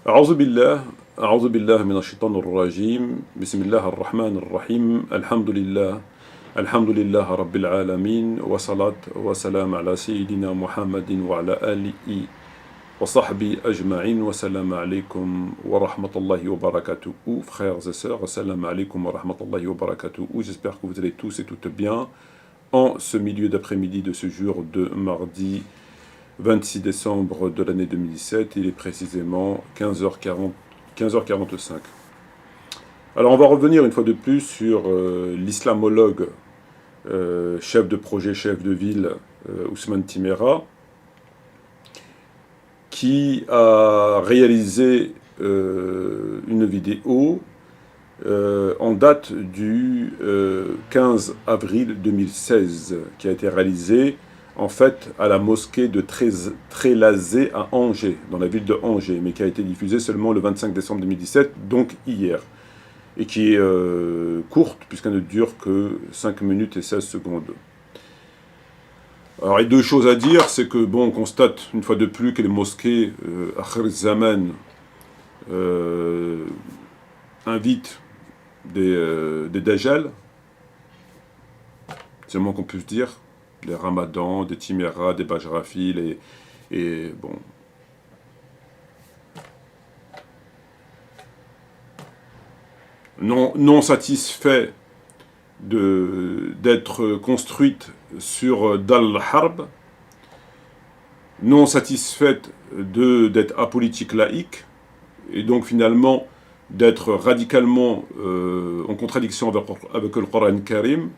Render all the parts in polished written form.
أعوذ بالله أعوذ بالله من الشيطان الرجيم بسم الله الرحمن الرحيم الحمد لله رب العالمين وصلاة وسلام على سيدنا محمد وعلى آله وصحبه أجمعين والسلام عليكم ورحمة الله وبركاته. Frères et sœurs, assalamu alaikum wa rahmatullahi wa barakatuh. J'espère que vous allez tous et toutes bien en ce milieu d'après-midi de ce jour de mardi 26 décembre de l'année 2017, il est précisément 15h45. Alors on va revenir une fois de plus sur l'islamologue, chef de projet, chef de ville, Ousmane Timéra, qui a réalisé une vidéo en date du 15 avril 2016, qui a été réalisée en fait à la mosquée de Trélazé à Angers, dans la ville de Angers, mais qui a été diffusée seulement le 25 décembre 2017, donc hier, et qui est courte, puisqu'elle ne dure que 5 minutes et 16 secondes. Alors, il y a deux choses à dire, c'est que, bon, on constate une fois de plus que les mosquées Akhir Zaman invitent des Dajjal, c'est le moins qu'on puisse dire, des Ramadans, des Timéra, des Bajrafil, et bon. Non satisfait d'être construite sur Dal Harb, non satisfaite d'être apolitique laïque, et donc finalement d'être radicalement en contradiction avec le Coran Karim,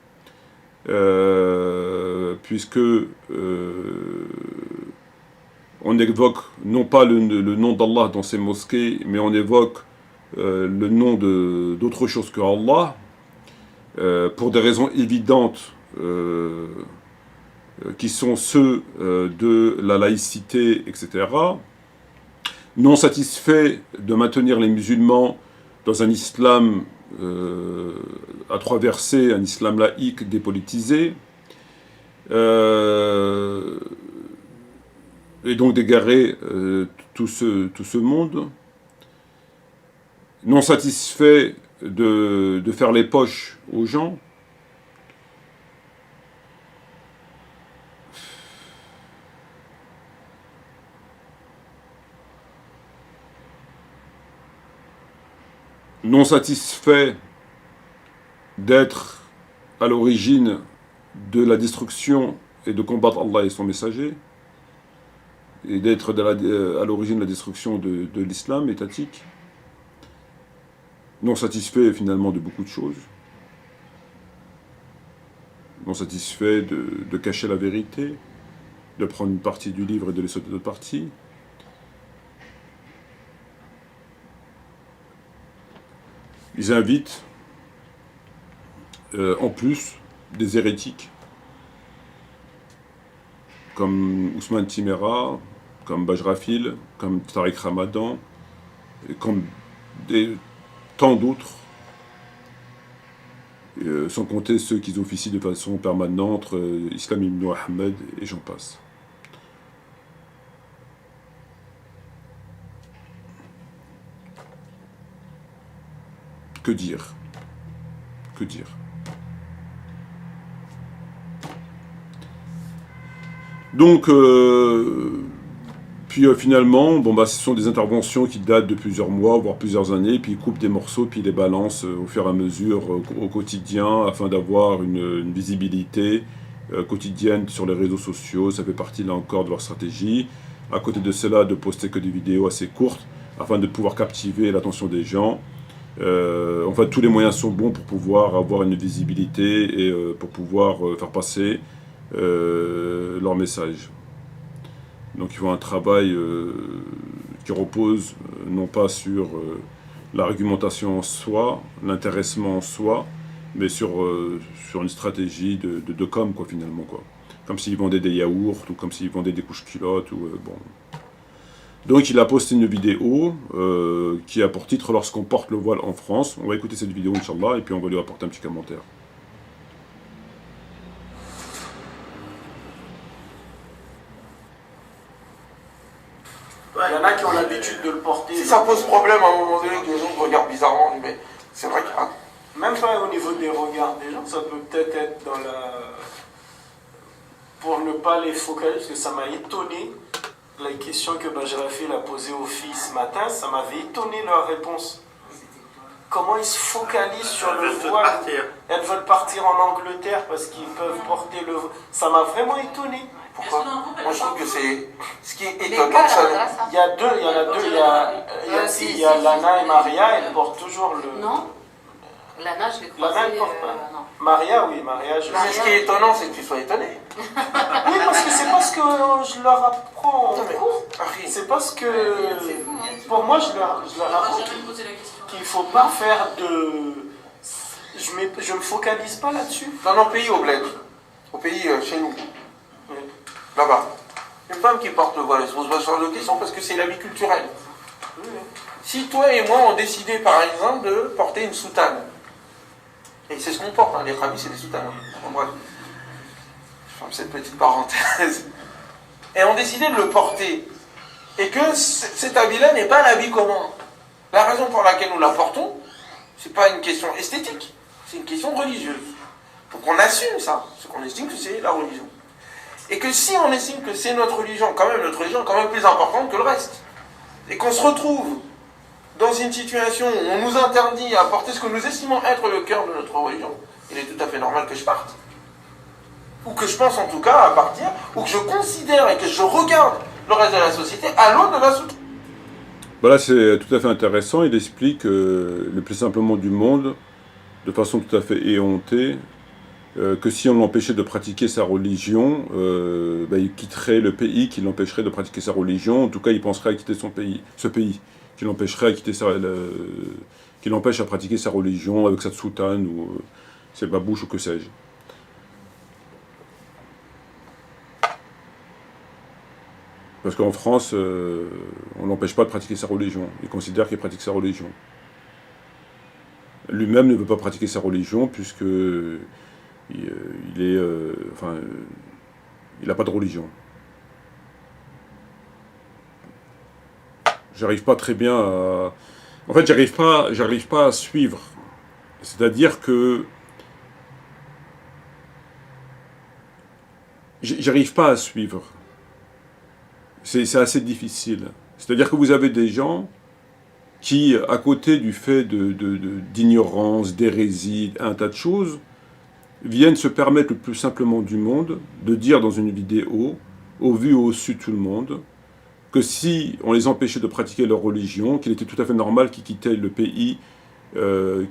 puisque on évoque non pas le nom d'Allah dans ces mosquées, mais on évoque le nom d'autre chose que Allah, pour des raisons évidentes qui sont ceux de la laïcité, etc. Non satisfait de maintenir les musulmans dans un islam à 3 versets, un islam laïque dépolitisé, et donc d'égarer tout ce monde. Non satisfait de faire les poches aux gens. Non satisfait d'être à l'origine de la destruction et de combattre Allah et son messager, et d'être à l'origine de la destruction de l'islam étatique. Non satisfait finalement de beaucoup de choses. Non satisfait de cacher la vérité, de prendre une partie du livre et de laisser l'autre partie. Ils invitent, en plus, des hérétiques, comme Ousmane Timéra, comme Bajrafil, comme Tariq Ramadan, et comme tant d'autres, sans compter ceux qui officient de façon permanente, Islam ibn Ahmed, et j'en passe. Que dire? Que dire? Donc, puis finalement, bon, ce sont des interventions qui datent de plusieurs mois, voire plusieurs années, puis ils coupent des morceaux, puis ils les balancent au fur et à mesure au quotidien, afin d'avoir une visibilité quotidienne sur les réseaux sociaux. Ça fait partie là encore de leur stratégie. À côté de cela, de poster que des vidéos assez courtes, afin de pouvoir captiver l'attention des gens. En fait, tous les moyens sont bons pour pouvoir avoir une visibilité et pour pouvoir faire passer leur message. Donc ils font un travail qui repose non pas sur l'argumentation en soi, l'intéressement en soi, mais sur une stratégie de com, quoi, finalement, quoi. Comme s'ils vendaient des yaourts, ou comme s'ils vendaient des couches culottes, ou bon. Donc il a posté une vidéo qui a pour titre « Lorsqu'on porte le voile en France ». On va écouter cette vidéo, Inch'Allah, et puis on va lui apporter un petit commentaire. Il y en a qui ont l'habitude de le porter. porter... Si ça pose problème à un moment donné que les gens te regardent bizarrement, mais c'est vrai que... Même pas au niveau des regards des gens, ça peut peut-être être dans la... Pour ne pas les focaliser, parce que ça m'a étonné. La question que Bajrafi a posée aux filles ce matin, ça m'avait étonné leur réponse. Comment ils se focalisent sur le voile. Elles veulent partir en Angleterre parce qu'ils peuvent porter le voile. Ça m'a vraiment étonné. Pourquoi? Moi je trouve que c'est... Ce qui est étonnant, il y a deux, il y en a deux. Il y a Lana et Maria, elles portent toujours le... Non. Lana, je l'ai croisée. Lana, elle porte pas. Maria, oui, Maria, je... Mais ce qui est étonnant, c'est que tu sois étonné. Oui, parce que c'est pas ce que je leur apprends en cours. C'est parce que... Pour moi, je leur apprends qu'il ne faut pas faire de... Je me focalise pas là-dessus. Dans nos pays au bled, au pays chez nous, là-bas, une femme qui porte le voile, elle se pose pas sur de questions parce que c'est la vie culturelle. Si toi et moi on décidait par exemple de porter une soutane, et c'est ce qu'on porte, hein, les khamis c'est des soutanes, en bref, je ferme cette petite parenthèse, et on décidait de le porter, et que cet habit-là n'est pas l'habit commun. La raison pour laquelle nous la portons, c'est pas une question esthétique, c'est une question religieuse. Donc on assume ça, parce qu'on estime que c'est la religion. Et que si on estime que c'est notre religion, quand même notre religion est quand même plus importante que le reste, et qu'on se retrouve dans une situation où on nous interdit à porter ce que nous estimons être le cœur de notre religion, il est tout à fait normal que je parte. Ou que je pense en tout cas à partir, ou que je considère et que je regarde le reste de la société à l'aune de la société. Voilà, c'est tout à fait intéressant. Il explique le plus simplement du monde, de façon tout à fait éhontée, que si on l'empêchait de pratiquer sa religion, il quitterait le pays qui l'empêcherait de pratiquer sa religion. En tout cas, il penserait à quitter ce pays qui l'empêcherait à quitter qui l'empêche à pratiquer sa religion avec sa soutane ou ses babouches ou que sais-je. Parce qu'en France, on n'empêche pas de pratiquer sa religion. Il considère qu'il pratique sa religion. Lui-même ne veut pas pratiquer sa religion puisque il n'a pas de religion. J'arrive pas très bien à... En fait, j'arrive pas à suivre. C'est-à-dire que... J'arrive pas à suivre. C'est assez difficile. C'est-à-dire que vous avez des gens qui, à côté du fait d'ignorance, d'hérésie, un tas de choses, viennent se permettre le plus simplement du monde de dire dans une vidéo, au vu et au su de tout le monde, que si on les empêchait de pratiquer leur religion, qu'il était tout à fait normal qu'ils quittaient le pays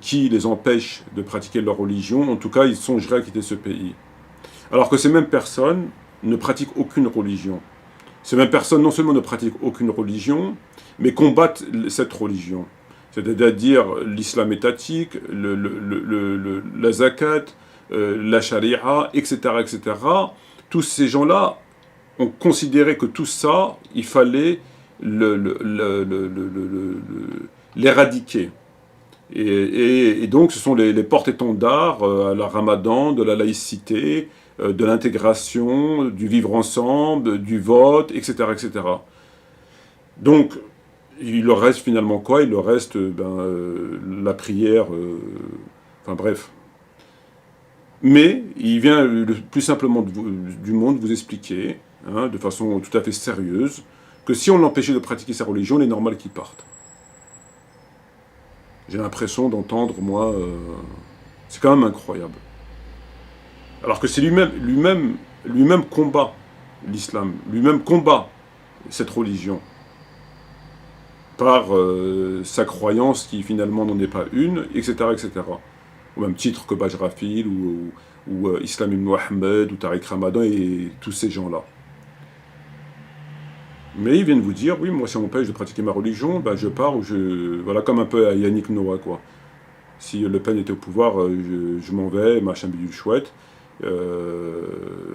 qui les empêche de pratiquer leur religion, en tout cas ils songeraient à quitter ce pays. Alors que ces mêmes personnes ne pratiquent aucune religion. Ces mêmes personnes non seulement ne pratiquent aucune religion, mais combattent cette religion. C'est-à-dire l'islam étatique, la zakat, la charia, etc., etc. Tous ces gens-là ont considéré que tout ça, il fallait l'éradiquer. Et donc ce sont les porte-étendards à la Ramadan, de la laïcité, de l'intégration, du vivre ensemble, du vote, etc., etc. Donc, il leur reste finalement quoi? Il leur reste la prière, enfin bref. Mais il vient le plus simplement du monde vous expliquer, de façon tout à fait sérieuse, que si on l'empêchait de pratiquer sa religion, il est normal qu'il parte. J'ai l'impression d'entendre, moi, c'est quand même incroyable. Alors que c'est lui-même combat l'islam, lui-même combat cette religion par sa croyance qui finalement n'en est pas une, etc., etc. Au même titre que Bajrafil ou Islam ibn Ahmed ou Tariq Ramadan et tous ces gens-là. Mais ils viennent vous dire, oui, moi si on m'empêche de pratiquer ma religion, je pars ou voilà, comme un peu à Yannick Noah, quoi. Si Le Pen était au pouvoir, je m'en vais, machin bidule chouette.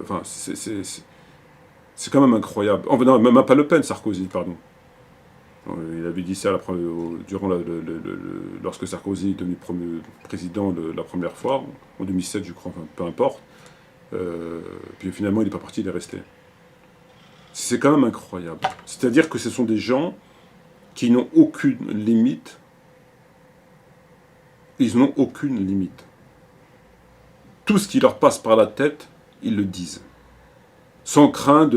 Enfin, c'est quand même incroyable. Enfin, non, même pas Le Pen, Sarkozy, pardon. Il avait dit ça lorsque Sarkozy est devenu président la première fois, en 2007, je crois, enfin, peu importe. Puis finalement, il n'est pas parti, il est resté. C'est quand même incroyable. C'est-à-dire que ce sont des gens qui n'ont aucune limite. Ils n'ont aucune limite. Tout ce qui leur passe par la tête, ils le disent. Sans craindre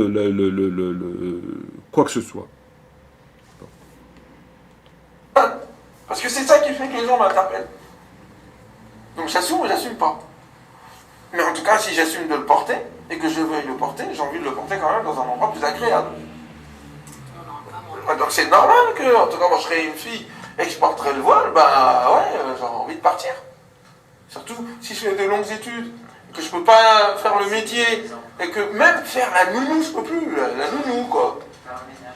quoi que ce soit. Parce que c'est ça qui fait que les gens m'interpellent. Donc j'assume ou j'assume pas. Mais en tout cas, si j'assume de le porter, et que je veuille le porter, j'ai envie de le porter quand même dans un endroit plus agréable. Donc c'est normal que, en tout cas, moi je serais une fille et que je porterais le voile, bah ouais, j'aurais envie de partir. Surtout si je fais de longues études, que je peux pas faire le métier, et que même faire la nounou, je peux plus, la nounou quoi.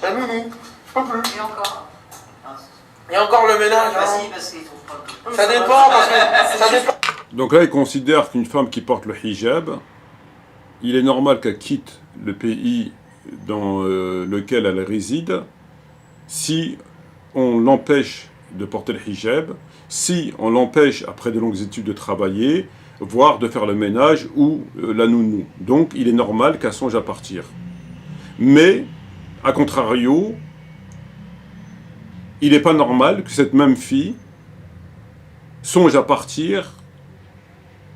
La nounou, je peux plus. Et encore. Et encore le ménage, hein. Ça dépend, parce que ça dépend. Donc là, il considère qu'une femme qui porte le hijab, il est normal qu'elle quitte le pays dans lequel elle réside si on l'empêche de porter le hijab, si on l'empêche, après de longues études, de travailler, voire de faire le ménage ou la nounou. Donc, il est normal qu'elle songe à partir. Mais, à contrario, il n'est pas normal que cette même fille songe à partir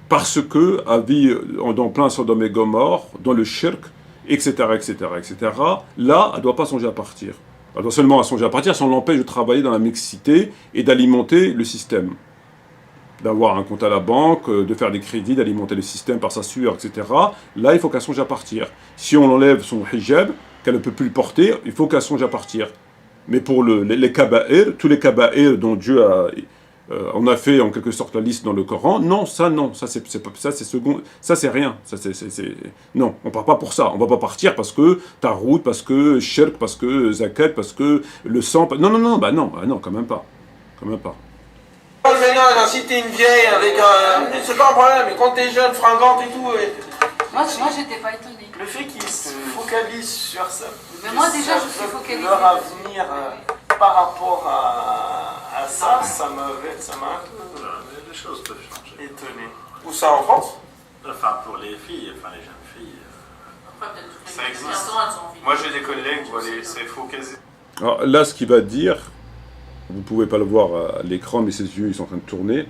parce qu'elle vit dans plein Sodome et Gomorrhe, dans le shirk, etc., etc., etc. Là, elle ne doit pas songer à partir. Elle doit seulement songer à partir si on l'empêche de travailler dans la mixité et d'alimenter le système. D'avoir un compte à la banque, de faire des crédits, d'alimenter le système par sa sueur, etc. Là, il faut qu'elle songe à partir. Si on enlève son hijab, qu'elle ne peut plus le porter, il faut qu'elle songe à partir. Mais pour les kaba'ir, tous les kaba'ir dont Dieu a... on a fait en quelque sorte la liste dans le Coran. Non, ça c'est second, ça c'est rien. Non, on part pas pour ça. On va pas partir parce que tarout, parce que shirk, parce que zakat, parce que le sang. Non, quand même pas, quand même pas. Le ménage, si t'es une vieille avec un, c'est pas un problème. Mais quand t'es jeune, fringante et tout. Moi j'étais pas étonnée. Le fait qu'ils se focalisent sur ça. Mais moi déjà je suis focalisée. Leur avenir par rapport à ça, ça m'a un peu Les choses peuvent changer. étonné. Où ça, en France? Enfin, pour les filles, enfin les jeunes filles. Après, peut-être toutes les Ça filles, existe. elles ont envie. Moi j'ai des collègues, voilà, c'est focalisé. Alors là, ce qu'il va dire, vous pouvez pas le voir à l'écran, mais ses yeux ils sont en train de tourner.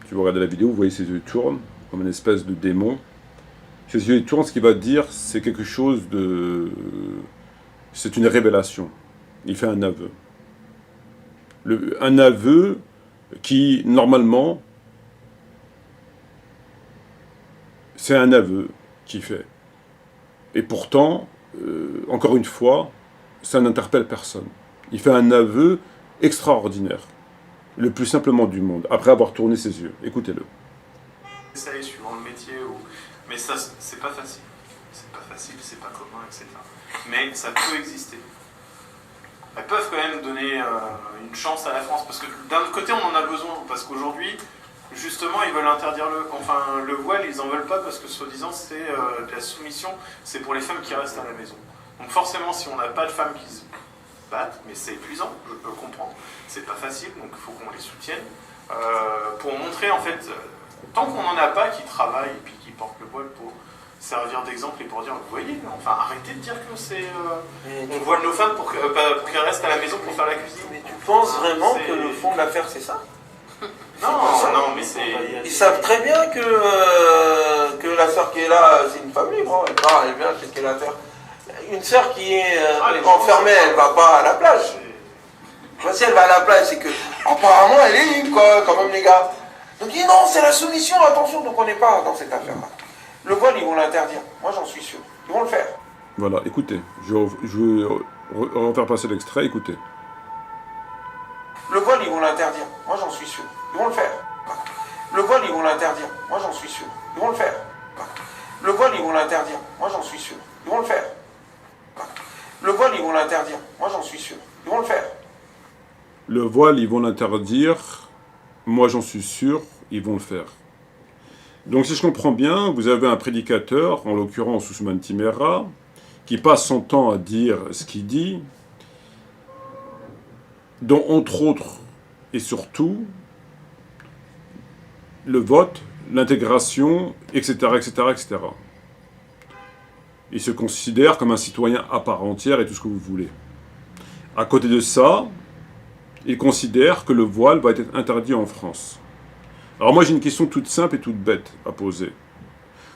Si vous regardez la vidéo, vous voyez ses yeux tournent comme une espèce de démon. Ses yeux tournent. Ce qu'il va dire, c'est quelque chose de, c'est une révélation. Il fait un aveu. Un aveu qui, normalement, c'est un aveu qu'il fait. Et pourtant, encore une fois, ça n'interpelle personne. Il fait un aveu extraordinaire, le plus simplement du monde, après avoir tourné ses yeux. Écoutez-le. Ça est suivant le métier, mais ça c'est pas facile. C'est pas facile, c'est pas commun, etc. Mais ça peut exister. Elles peuvent quand même donner une chance à la France, parce que d'un autre côté on en a besoin, parce qu'aujourd'hui, justement, ils veulent interdire le voile, ils en veulent pas, parce que soi-disant c'est de la soumission, c'est pour les femmes qui restent à la maison. Donc forcément, si on n'a pas de femmes qui se battent, mais c'est épuisant, je peux comprendre, c'est pas facile, donc il faut qu'on les soutienne, pour montrer en fait, tant qu'on n'en a pas qui travaillent et puis qui portent le voile pour servir d'exemple et pour dire, vous voyez, enfin arrêtez de dire que c'est... on voile nos femmes pour qu'elles restent à la maison pour faire la cuisine. Mais tu penses vraiment que le fond de l'affaire c'est ça? Non, mais c'est... Ils savent très bien que la sœur qui est là, c'est une femme libre, hein. Elle vient, qu'est-ce qu'elle a à faire? Une sœur qui est enfermée, elle va pas à la plage. Si elle va à la plage, c'est que apparemment elle est libre, quoi, quand même les gars. Donc ils disent non, c'est la soumission, attention, donc on n'est pas dans cette affaire-là. Le voile, ils vont l'interdire, moi j'en suis sûr. Ils vont le faire. Voilà, écoutez, je vais refaire passer l'extrait, écoutez. Le voile, ils vont l'interdire, moi j'en suis sûr. Ils vont le faire. Le voile, ils vont l'interdire, moi j'en suis sûr. Ils vont le faire. Le voile, ils vont l'interdire, moi j'en suis sûr. Ils vont le faire. Le voile, ils vont l'interdire, moi j'en suis sûr. Ils vont le faire. Le voile, ils vont l'interdire, moi j'en suis sûr, ils vont le faire. Donc si je comprends bien, vous avez un prédicateur, en l'occurrence Ousmane Timéra, qui passe son temps à dire ce qu'il dit, dont entre autres et surtout le vote, l'intégration, etc., etc., etc. Il se considère comme un citoyen à part entière et tout ce que vous voulez. À côté de ça, ils considèrent que le voile va être interdit en France. Alors moi j'ai une question toute simple et toute bête à poser.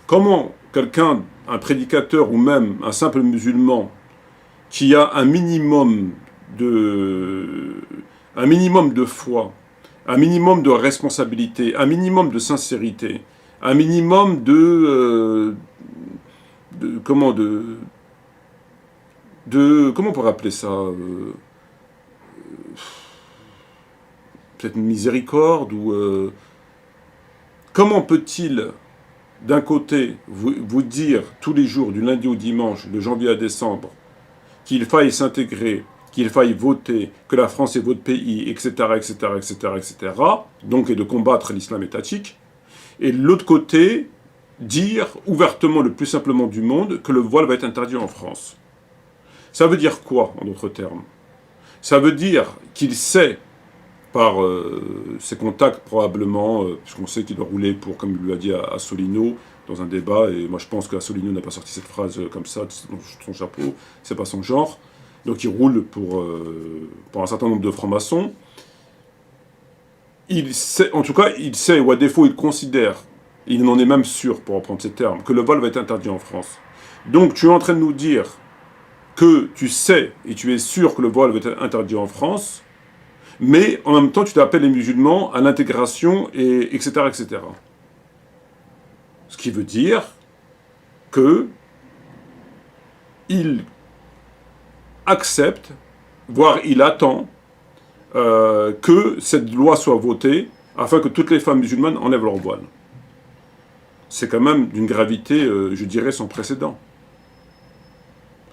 Comment quelqu'un, un prédicateur ou même un simple musulman, qui a un minimum de foi, un minimum de responsabilité, un minimum de sincérité, un minimum comment on pourrait appeler ça, peut-être une miséricorde ou comment peut-il d'un côté vous dire tous les jours du lundi au dimanche, de janvier à décembre, qu'il faille s'intégrer, qu'il faille voter, que la France est votre pays, etc., etc., etc., etc., donc et de combattre l'islam étatique, et de l'autre côté, dire ouvertement, le plus simplement du monde, que le voile va être interdit en France. Ça veut dire quoi, en d'autres termes? Ça veut dire qu'il sait, par ses contacts probablement, puisqu'on sait qu'il doit rouler pour, comme il lui a dit à Asselineau, dans un débat, et moi je pense qu'Asselineau n'a pas sorti cette phrase comme ça, de son chapeau, c'est pas son genre, donc il roule pour un certain nombre de francs-maçons. Il sait, en tout cas, il sait, ou à défaut, il considère, il en est même sûr, pour reprendre ces termes, que le voile va être interdit en France. Donc tu es en train de nous dire que tu sais, et tu es sûr que le voile va être interdit en France, mais en même temps tu t'appelles les musulmans à l'intégration, et etc., etc. Ce qui veut dire que il accepte, voire il attend, que cette loi soit votée afin que toutes les femmes musulmanes enlèvent leur voile. C'est quand même d'une gravité, je dirais, sans précédent.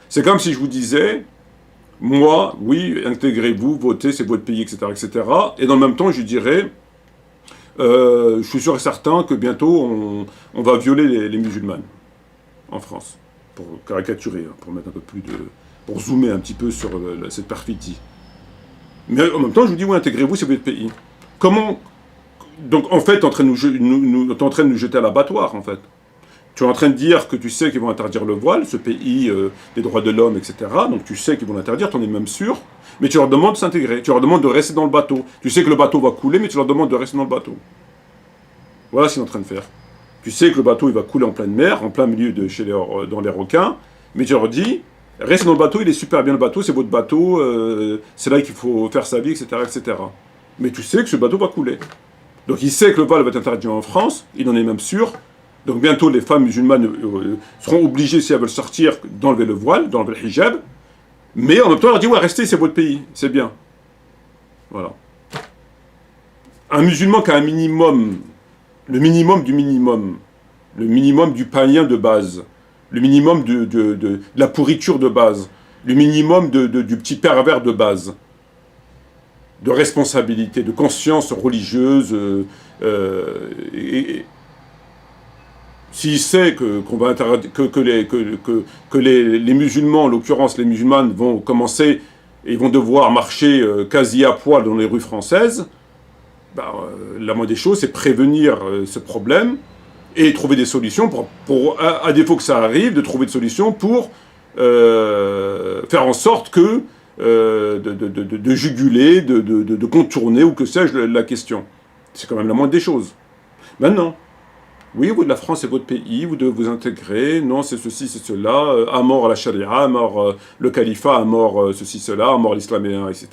C'est comme si je vous disais, moi, oui, intégrez-vous, votez, c'est votre pays, etc., etc. Et dans le même temps, je dirais, je suis sûr et certain que bientôt, on va violer les musulmanes en France. Pour caricaturer, hein, pour mettre un peu plus de... pour zoomer un petit peu sur cette perfidie. Mais en même temps, je vous dis, oui, intégrez-vous, c'est votre pays. Comment... Donc, en fait, tu es en train de nous jeter à l'abattoir, en fait. Tu es en train de dire que tu sais qu'ils vont interdire le voile, ce pays des droits de l'homme, etc. Donc, tu sais qu'ils vont l'interdire, tu en es même sûr. Mais tu leur demandes de s'intégrer, tu leur demandes de rester dans le bateau. Tu sais que le bateau va couler, mais tu leur demandes de rester dans le bateau. Voilà ce qu'ils sont en train de faire. Tu sais que le bateau, il va couler en pleine mer, en plein milieu dans les requins, mais tu leur dis... Restez dans le bateau, il est super bien le bateau, c'est votre bateau, c'est là qu'il faut faire sa vie, etc., etc. Mais tu sais que ce bateau va couler. Donc il sait que le voile va être interdit en France, il en est même sûr. Donc bientôt les femmes musulmanes seront obligées, si elles veulent sortir, d'enlever le voile, d'enlever le hijab. Mais en même temps, on leur dit, ouais, restez, c'est votre pays, c'est bien. Voilà. Un musulman qui a un minimum, le minimum du païen de base, le minimum de la pourriture de base, le minimum du petit pervers de base, de responsabilité, de conscience religieuse, s'il sait qu'on va que les musulmans, en l'occurrence les musulmanes, vont commencer et vont devoir marcher quasi à poil dans les rues françaises, la moindre des choses, c'est prévenir ce problème, et trouver des solutions, à défaut que ça arrive, de trouver des solutions pour faire en sorte que de juguler, de contourner, ou que sais-je, la question. C'est quand même la moindre des choses. Maintenant, oui, vous, la France, c'est votre pays, vous devez vous intégrer, non, c'est ceci, c'est cela, à mort la charia, à mort le califat, à mort ceci, cela, à mort l'islam, etc.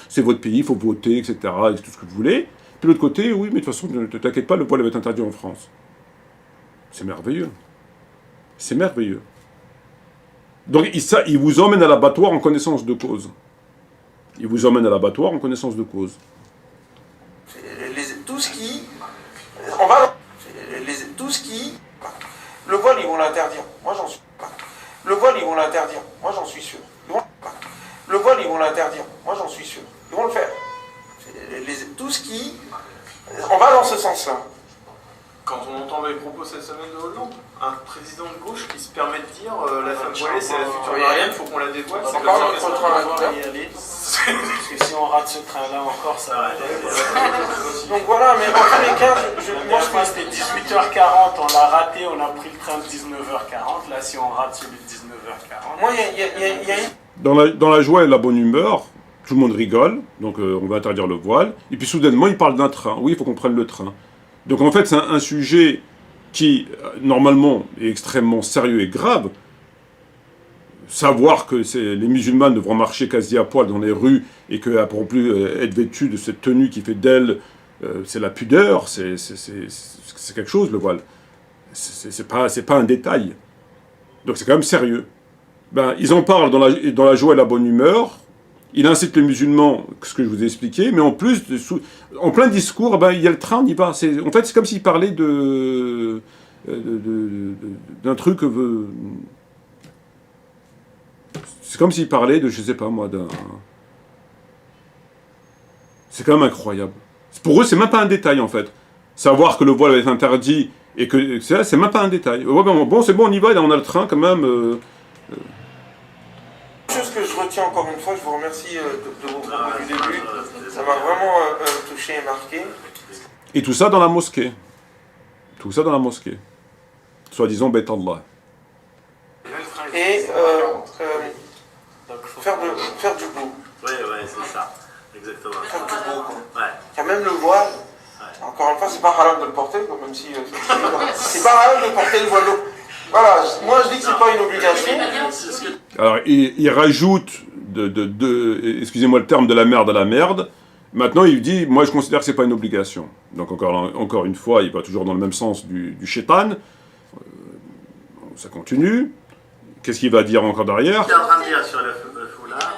C'est votre pays, il faut voter, etc., et tout ce que vous voulez. Puis de l'autre côté, oui, mais de toute façon, ne t'inquiète pas, le voile va être interdit en France. C'est merveilleux. C'est merveilleux. Donc, il vous emmène à l'abattoir en connaissance de cause. Il vous emmène à l'abattoir en connaissance de cause. Tout ce qui... On va... Tout ce qui... Le voile, ils vont l'interdire. Moi, j'en suis... Le voile, ils vont l'interdire. Moi, j'en suis sûr. Le voile, ils vont l'interdire. Moi, j'en suis sûr. Ils vont le faire. Tout ce qui... On va dans ce sens-là. Quand on entend les propos cette semaine de Hollande, un président de gauche qui se permet de dire la femme voilée c'est la future mariée, il faut qu'on la dévoile, c'est comme ça qu'on va pouvoir y aller. Parce que si on rate ce train-là encore, ça va être... Donc voilà, mais en tous les cas, moi je pense que c'était 18h40, on l'a raté, on a pris le train de 19h40, là si on rate celui de 19h40... Moi, il y a une... Dans la joie et la bonne humeur, tout le monde rigole, donc on va interdire le voile, et puis soudainement il parle d'un train, oui il faut qu'on prenne le train. Donc en fait c'est un sujet qui normalement est extrêmement sérieux et grave. Savoir que les musulmans devront marcher quasi à poil dans les rues et qu'elles ne pourront plus être vêtues de cette tenue qui fait d'elle, c'est la pudeur, c'est quelque chose le voile. C'est pas un détail. Donc c'est quand même sérieux. Ben, ils en parlent dans la joie et la bonne humeur. Il incite les musulmans, ce que je vous ai expliqué, mais en plus, en plein discours, ben, il y a le train, on y va. En fait, c'est comme s'il parlait d'un truc... c'est comme s'il parlait de, je sais pas moi, d'un... C'est quand même incroyable. Pour eux, c'est même pas un détail, en fait. Savoir que le voile est interdit, et que c'est même pas un détail. Bon, c'est bon, on y va, là, on a le train, quand même... Chose que je retiens encore une fois, je vous remercie de vos propos du début. Ça m'a vraiment touché et marqué. Et tout ça dans la mosquée. Tout ça dans la mosquée. Soi-disant Beit Allah. Et faire du beau. Oui, c'est ça. Exactement. Faire du beau, quoi. Ouais. Il y a même le voile. Encore une fois, c'est pas halal de le porter, quoi, même si... c'est pas halal de porter le voile. Voilà, moi je dis que c'est pas une obligation. Alors, il rajoute, excusez-moi le terme, de la merde à la merde. Maintenant, il dit, moi je considère que c'est pas une obligation. Donc encore une fois, il va toujours dans le même sens du shaitan. Ça continue. Qu'est-ce qu'il va dire encore derrière? Il est en train de dire sur le foulard.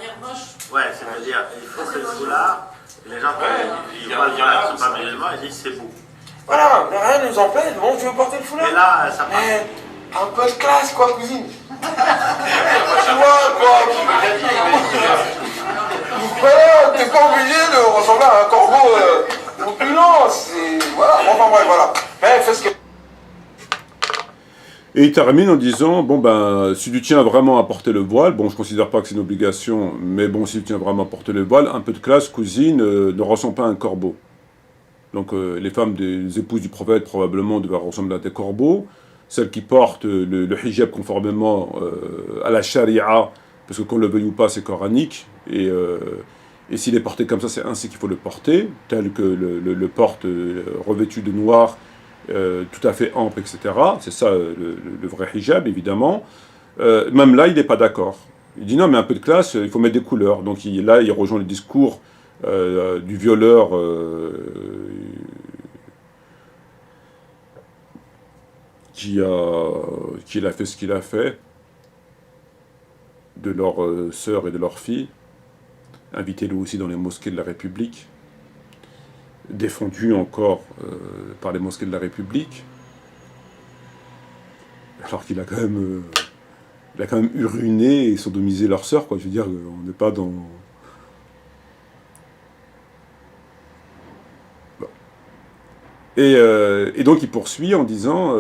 Ouais, c'est-à-dire, il faut que le foulard, les gens qui voient le foulard, qui sont pas musulmans, ils disent c'est beau. Voilà, rien ne nous empêche. Bon, tu veux porter le foulard? Et là, ça passe. Un peu de classe, quoi, cousine. Tu vois, quoi. Voilà, t'es pas obligé de ressembler à un corbeau opulent. Voilà, enfin bref, voilà. Mais fais ce que... Et il termine en disant, bon ben, si tu tiens vraiment à porter le voile, bon je considère pas que c'est une obligation, mais bon si tu tiens vraiment à porter le voile, un peu de classe, cousine, ne ressemble pas à un corbeau. Donc les femmes des épouses du prophète probablement devaient ressembler à des corbeaux. Celles qui portent le hijab conformément à la charia, parce que qu'on le veuille ou pas, c'est coranique, et s'il est porté comme ça, c'est ainsi qu'il faut le porter, tel que le porte revêtu de noir, tout à fait ample, etc. C'est ça le vrai hijab, évidemment. Même là, il n'est pas d'accord. Il dit non, mais un peu de classe, il faut mettre des couleurs. Donc là, il rejoint le discours du violeur qui a fait ce qu'il a fait de leurs sœurs et de leurs filles, invité lui aussi dans les mosquées de la République, défendu encore par les mosquées de la République, alors qu'il a quand même uriné et sodomisé leurs sœurs, quoi. Je veux dire, on n'est pas dans... Et donc il poursuit en disant,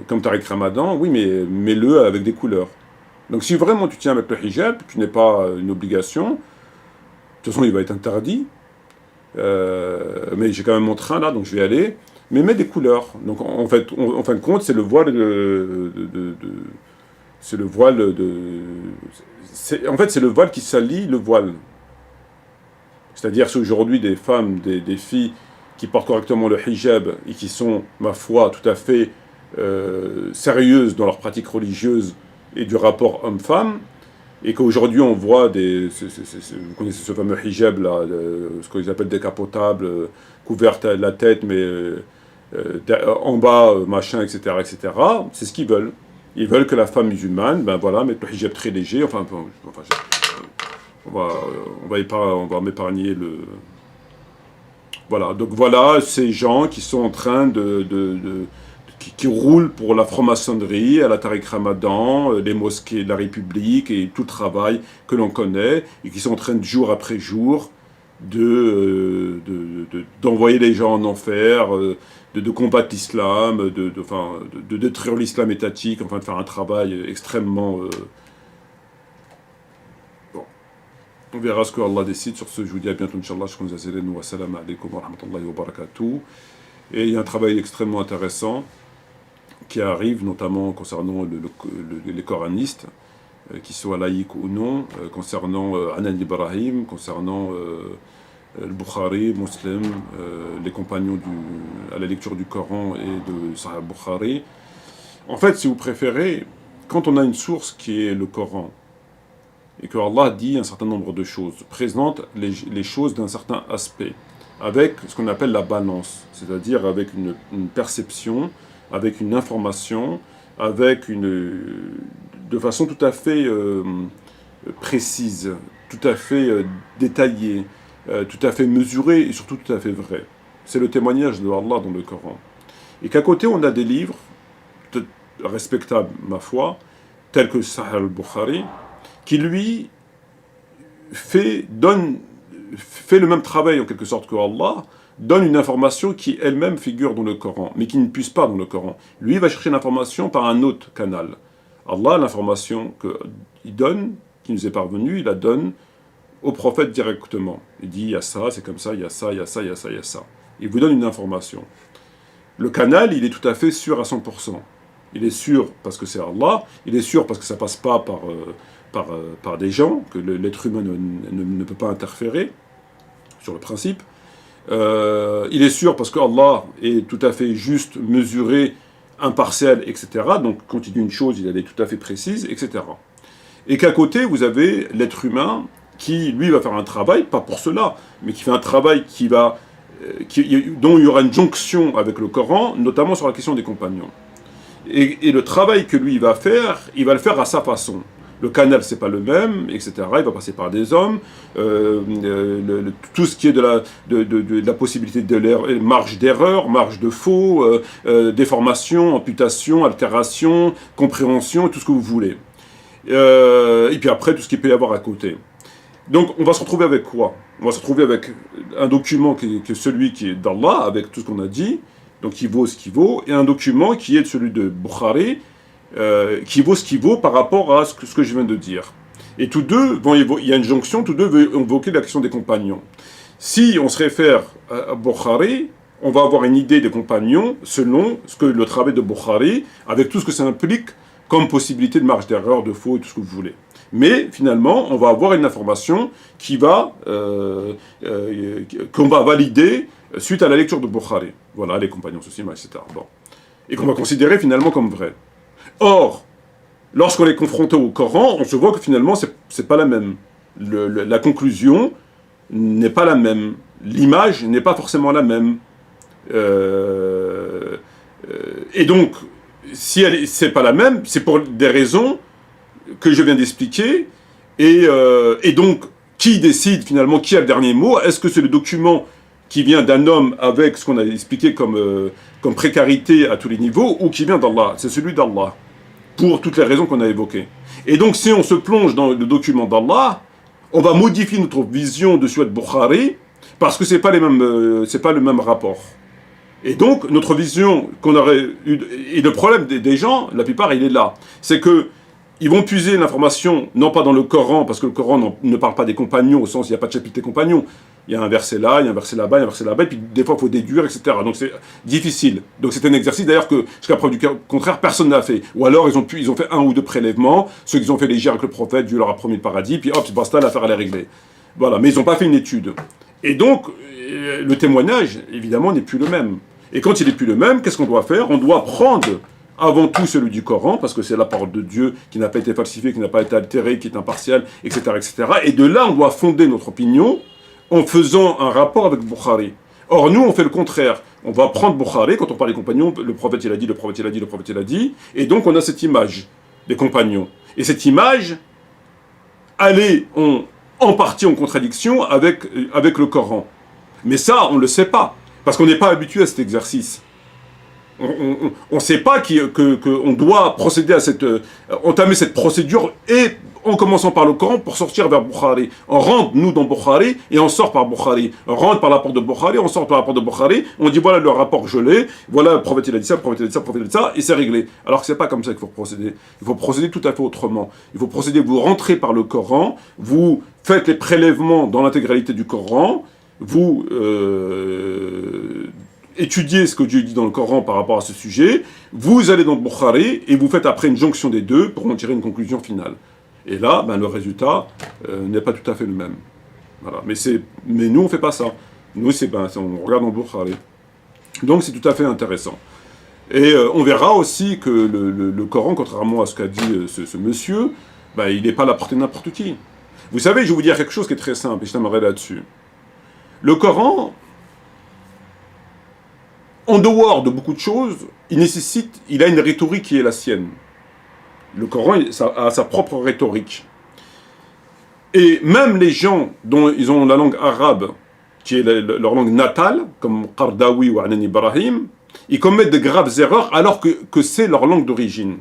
comme Tariq Ramadan, oui mais mets-le avec des couleurs. Donc si vraiment tu tiens avec le hijab, tu n'es pas une obligation, de toute façon il va être interdit, mais j'ai quand même mon train là, donc je vais aller, mais mets des couleurs. Donc en fin de compte, c'est le voile c'est le voile en fait c'est le voile qui salit le voile. C'est-à-dire c'est aujourd'hui des femmes, des filles qui portent correctement le hijab et qui sont, ma foi, tout à fait sérieuses dans leur pratique religieuse et du rapport homme-femme, et qu'aujourd'hui on voit vous connaissez ce fameux hijab là, ce qu'ils appellent décapotable, couverte à la tête, mais en bas, machin, etc., etc. C'est ce qu'ils veulent. Ils veulent que la femme musulmane, ben voilà, mette le hijab très léger, on va m'épargner le... Voilà, donc voilà ces gens qui sont en train qui roulent pour la franc-maçonnerie, à la Tariq Ramadan, les mosquées de la République et tout le travail que l'on connaît, et qui sont en train de jour après jour d'envoyer les gens en enfer, de combattre l'islam, de détruire l'islam étatique, enfin de faire un travail extrêmement... On verra ce que Allah décide sur ce. Je vous dis à bientôt, Inch'Allah. Wa salam alaikum wa rahmatullahi wa barakatuh. Et il y a un travail extrêmement intéressant qui arrive, notamment concernant les coranistes, qu'ils soient laïcs ou non, concernant Anan Ibrahim, concernant le Bukhari, Muslim, les compagnons à la lecture du Coran et de Sahih Bukhari. En fait, si vous préférez, quand on a une source qui est le Coran, et que Allah dit un certain nombre de choses, présente les choses d'un certain aspect, avec ce qu'on appelle la balance, c'est-à-dire avec une perception, avec une information, avec de façon tout à fait précise, tout à fait détaillée, tout à fait mesurée et surtout tout à fait vraie. C'est le témoignage de Allah dans le Coran. Et qu'à côté, on a des livres respectables, ma foi, tels que Sahih al-Bukhari, qui lui fait le même travail en quelque sorte que Allah, donne une information qui elle-même figure dans le Coran, mais qui ne puise pas dans le Coran. Lui, il va chercher l'information par un autre canal. Allah, l'information qu'il donne, qui nous est parvenue, il la donne au prophète directement. Il dit, il y a ça, c'est comme ça, il y a ça, il y a ça, il y a ça, il y a ça. Il vous donne une information. Le canal, il est tout à fait sûr à 100%. Il est sûr parce que c'est Allah, il est sûr parce que ça ne passe pas par des gens, que l'être humain ne peut pas interférer, sur le principe. Il est sûr parce que Allah est tout à fait juste, mesuré, impartial, etc. Donc quand il dit une chose, il est tout à fait précise, etc. Et qu'à côté, vous avez l'être humain qui, lui, va faire un travail, pas pour cela, mais qui fait un travail dont il y aura une jonction avec le Coran, notamment sur la question des compagnons. Et le travail que lui va faire, il va le faire à sa façon. Le canal, c'est pas le même, etc. Il va passer par des hommes. Tout ce qui est de la possibilité de marge d'erreur, marge de faux, déformation, amputation, altération, compréhension, tout ce que vous voulez. Et puis après, tout ce qu'il peut y avoir à côté. Donc, on va se retrouver avec quoi? On va se retrouver avec un document qui est celui qui est d'Allah, avec tout ce qu'on a dit, donc qui vaut ce qu'il vaut, et un document qui est celui de Bukhari, qui vaut ce qu'il vaut par rapport à ce que je viens de dire. Et tous deux, il y a une jonction, tous deux veulent invoquer la question des compagnons. Si on se réfère à Bukhari, on va avoir une idée des compagnons selon ce que le travail de Bukhari, avec tout ce que ça implique comme possibilité de marge d'erreur, de faux et tout ce que vous voulez. Mais finalement, on va avoir une information qu'on va valider suite à la lecture de Bukhari. Voilà, les compagnons, ceci, etc. Bon. Et qu'on va considérer finalement comme vrai. Or, lorsqu'on est confronté au Coran, on se voit que finalement, c'est pas la même. La conclusion n'est pas la même. L'image n'est pas forcément la même. Et donc, si c'est pas la même, c'est pour des raisons que je viens d'expliquer. Et donc, qui décide finalement, qui a le dernier mot? Est-ce que c'est le document qui vient d'un homme avec ce qu'on a expliqué comme précarité à tous les niveaux, ou qui vient d'Allah? C'est celui d'Allah, pour toutes les raisons qu'on a évoquées. Et donc, si on se plonge dans le document d'Allah, on va modifier notre vision de Suhayh Bukhari, parce que c'est pas le même rapport. Et donc, notre vision qu'on aurait eu... Et le problème des gens, la plupart, il est là. C'est que ils vont puiser l'information, non pas dans le Coran, parce que le Coran ne parle pas des compagnons, au sens, il n'y a pas de chapitre des compagnons. Il y a un verset là, il y a un verset là-bas, il y a un verset là-bas, et puis des fois, il faut déduire, etc. Donc c'est difficile. Donc c'est un exercice, d'ailleurs, que jusqu'à preuve du contraire, personne n'a fait. Ou alors, ils ont fait un ou deux prélèvements, ceux qui ont fait les avec le prophète, Dieu leur a promis le paradis, puis hop, c'est basta, l'affaire, elle est réglée. Voilà, mais ils n'ont pas fait une étude. Et donc, le témoignage, évidemment, n'est plus le même. Et quand il n'est plus le même, qu'est-ce qu'on doit faire? On doit prendre avant tout celui du Coran, parce que c'est la parole de Dieu qui n'a pas été falsifiée, qui n'a pas été altérée, qui est impartiale, etc., etc. Et de là, on doit fonder notre opinion en faisant un rapport avec Bukhari. Or, nous, on fait le contraire. On va prendre Bukhari, quand on parle des compagnons, le prophète, il a dit, le prophète, il a dit, le prophète, il a dit, et donc on a cette image des compagnons. Et cette image, elle est en partie en contradiction avec le Coran. Mais ça, on ne le sait pas, parce qu'on n'est pas habitué à cet exercice. On ne sait pas qu'on doit procéder à entamer cette procédure, et en commençant par le Coran pour sortir vers Bukhari. On rentre, nous, dans Bukhari, et on sort par Bukhari. On rentre par la porte de Bukhari, on sort par la porte de Bukhari, on dit voilà le rapport, je l'ai, voilà le prophète il a dit ça, le prophète il a dit ça, le prophète il a dit ça, et c'est réglé. Alors que c'est pas comme ça qu'il faut procéder. Il faut procéder tout à fait autrement. Il faut procéder, vous rentrez par le Coran, vous faites les prélèvements dans l'intégralité du Coran, vous étudiez ce que Dieu dit dans le Coran par rapport à ce sujet, vous allez dans le Bukhari, et vous faites après une jonction des deux pour en tirer une conclusion finale. Et là, ben, le résultat n'est pas tout à fait le même. Voilà. Mais nous, on ne fait pas ça. Nous, on regarde en Bukhari. Donc, c'est tout à fait intéressant. Et on verra aussi que le Coran, contrairement à ce qu'a dit ce monsieur, ben, il n'est pas à la portée de n'importe qui. Vous savez, je vais vous dire quelque chose qui est très simple, et je t'aimerais là-dessus. Le Coran, en dehors de beaucoup de choses, il a une rhétorique qui est la sienne. Le Coran a sa propre rhétorique. Et même les gens dont ils ont la langue arabe, qui est leur langue natale, comme Qardawi ou Anan Ibrahim, ils commettent de graves erreurs alors que c'est leur langue d'origine.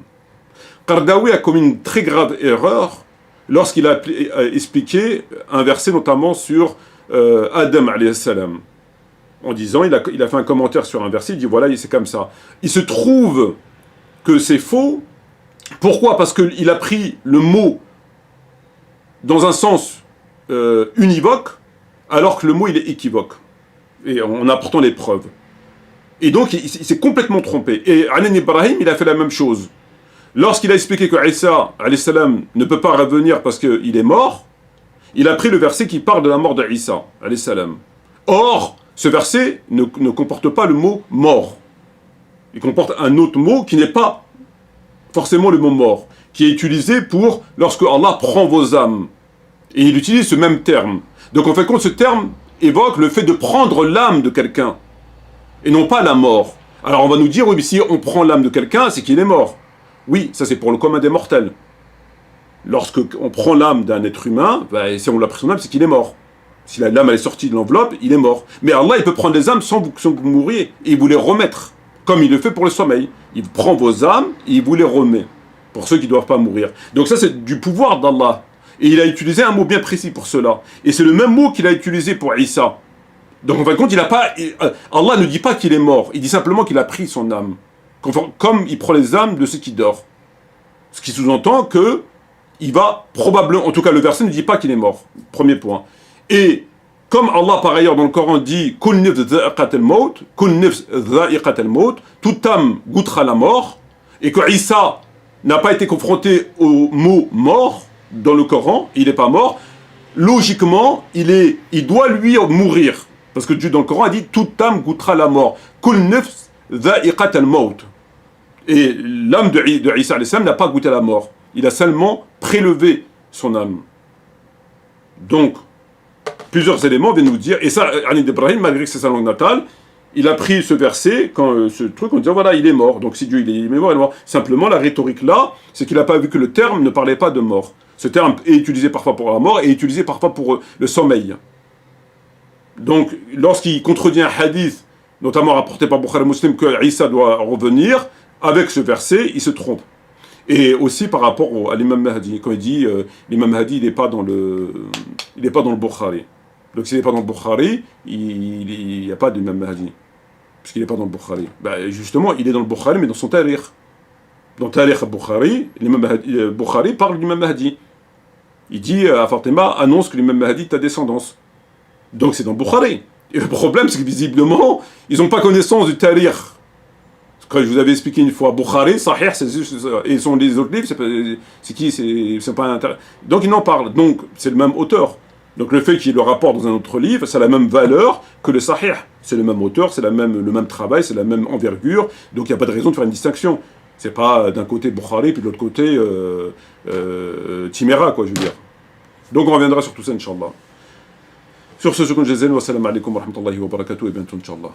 Qardawi a commis une très grave erreur lorsqu'il a expliqué un verset notamment sur Adam alayhi salam. En disant, il a fait un commentaire sur un verset, il dit voilà, c'est comme ça. Il se trouve que c'est faux. Pourquoi ? Parce qu'il a pris le mot dans un sens univoque, alors que le mot il est équivoque. Et en apportant les preuves. Et donc il s'est complètement trompé. Et Anan Ibrahim, il a fait la même chose. Lorsqu'il a expliqué que Isa alayhi salam ne peut pas revenir parce qu'il est mort, il a pris le verset qui parle de la mort de Isa alayhi salam. Or, ce verset ne comporte pas le mot mort. Il comporte un autre mot qui n'est pas forcément le mot mort, qui est utilisé pour lorsque Allah prend vos âmes. Et il utilise ce même terme. Donc en fait, ce terme évoque le fait de prendre l'âme de quelqu'un, et non pas la mort. Alors on va nous dire, oui, mais si on prend l'âme de quelqu'un, c'est qu'il est mort. Oui, ça c'est pour le commun des mortels. Lorsque on prend l'âme d'un être humain, ben, si on l'a pris son âme, c'est qu'il est mort. Si l'âme elle est sortie de l'enveloppe, il est mort. Mais Allah, il peut prendre les âmes sans que vous mouriez, et il vous les remettre, comme il le fait pour le sommeil. Il prend vos âmes, et il vous les remet, pour ceux qui ne doivent pas mourir. Donc ça, c'est du pouvoir d'Allah. Et il a utilisé un mot bien précis pour cela. Et c'est le même mot qu'il a utilisé pour Isa. Donc en fin de compte, Allah ne dit pas qu'il est mort, il dit simplement qu'il a pris son âme. Comme il prend les âmes de ceux qui dorment. Ce qui sous-entend que il va probablement, en tout cas le verset ne dit pas qu'il est mort. Premier point. Et comme Allah par ailleurs dans le Coran dit Kul nifs dha'iqatal maut, Kul nifs dha'iqatal maut, toute âme goûtera la mort, et que Isa n'a pas été confronté au mot mort dans le Coran, il n'est pas mort, logiquement il doit lui mourir. Parce que Dieu dans le Coran a dit toute âme goûtera la mort. Kul nifs dha'iqatal maut. Et l'âme de Isa alayhi salam n'a pas goûté la mort. Il a seulement prélevé son âme. Donc, plusieurs éléments viennent nous dire, et ça, Anan Ibrahim, malgré que c'est sa langue natale, il a pris ce verset, ce truc, en disant voilà, il est mort. Donc si Dieu il est mort, il est mort. Simplement, la rhétorique là, c'est qu'il n'a pas vu que le terme ne parlait pas de mort. Ce terme est utilisé parfois pour la mort et utilisé parfois pour le sommeil. Donc, lorsqu'il contredit un hadith, notamment rapporté par Bukhari Muslim, que Isa doit revenir, avec ce verset, il se trompe. Et aussi par rapport à l'imam Mahdi, quand il dit l'imam Mahdi, il n'est pas dans le Bukhari. Donc s'il n'est pas dans le Bukhari, il n'y a pas d'imam Mahdi. Puisqu'il n'est pas dans le Bukhari. Ben, justement, il est dans le Bukhari, mais dans son tarikh. Dans le tarikh Bukhari, l'imam Bukhari parle de l'imam Mahdi. Il dit à Fatima, annonce que l'imam Mahdi est ta descendance. Donc c'est dans le Bukhari. Et le problème, c'est que visiblement, ils n'ont pas connaissance du tarikh. Quand je vous avais expliqué une fois, Bukhari, Sahih, et sont les autres livres, c'est qui, c'est pas un... Donc ils n'en parlent. Donc c'est le même auteur. Donc le fait qu'il le rapporte dans un autre livre, ça a la même valeur que le Sahih. C'est le même auteur, c'est le même travail, c'est la même envergure. Donc il n'y a pas de raison de faire une distinction. C'est pas d'un côté Bukhari, puis de l'autre côté Timera, quoi, je veux dire. Donc on reviendra sur tout ça, Inch'Allah. Sur ce, je vous remercie, wa salam alaikum wa rahmatullahi wa barakatuh, et bientôt, Inch'Allah.